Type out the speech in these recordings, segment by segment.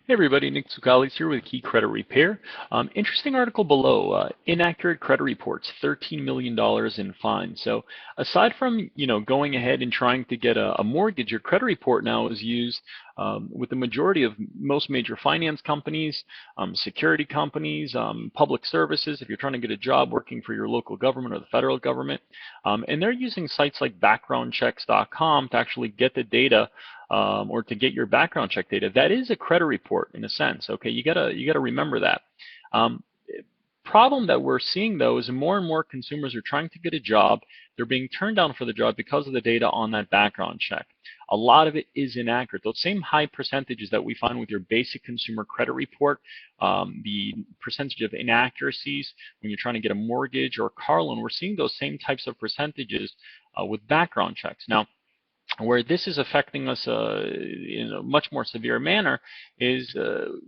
Hey everybody, Nick Tsoukalis here with Key Credit Repair. Interesting article below. Inaccurate credit reports, $13 million in fines. So aside from going ahead and trying to get a mortgage, your credit report now is used with the majority of most major finance companies, security companies, public services. If you're trying to get a job working for your local government or the federal government, and they're using sites like backgroundchecks.com to actually get the data or to get your background check data. That is a credit report in a sense. Okay, you gotta remember that. Um, Problem that we're seeing though is more and more consumers are trying to get a job. They're being turned down for the job because of the data on that background check. A lot of it is inaccurate. Those same high percentages that we find with your basic consumer credit report, the percentage of inaccuracies when you're trying to get a mortgage or a car loan, we're seeing those same types of percentages with background checks. Now, where this is affecting us in a much more severe manner is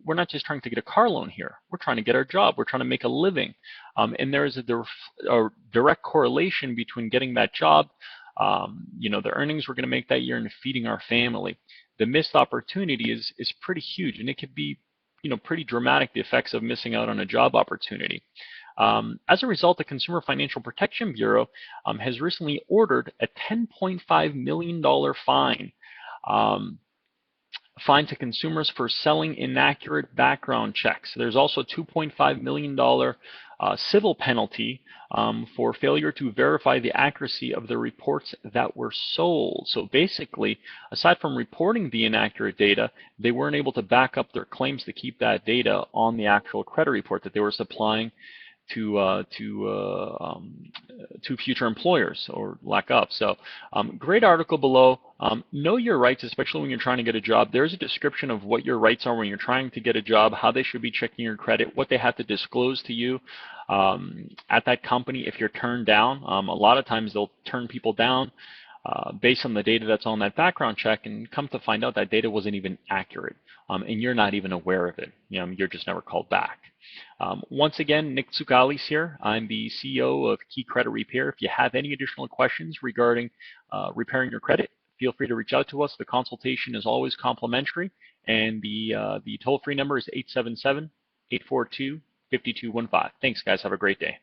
we're not just trying to get a car loan here. We're trying to get our job. We're trying to make a living. And there is a direct correlation between getting that job, the earnings we're going to make that year, and feeding our family. The missed opportunity is pretty huge, and it could be pretty dramatic, the effects of missing out on a job opportunity. As a result, the Consumer Financial Protection Bureau has recently ordered a $10.5 million um, fine to consumers for selling inaccurate background checks. There's also a $2.5 million civil penalty for failure to verify the accuracy of the reports that were sold. So basically, aside from reporting the inaccurate data, they weren't able to back up their claims to keep that data on the actual credit report that they were supplying to future employers or lack of. So great article below. Know your rights, especially when you're trying to get a job. There's a description of what your rights are when you're trying to get a job, how they should be checking your credit, what they have to disclose to you at that company if you're turned down. A lot of times they'll turn people down based on the data that's on that background check, and come to find out that data wasn't even accurate, and you're not even aware of it. You're just never called back. Once again, Nick Tsoukalis here. I'm the CEO of Key Credit Repair. If you have any additional questions regarding repairing your credit, feel free to reach out to us. The consultation is always complimentary, and the toll-free number is 877-842-5215. Thanks, guys. Have a great day.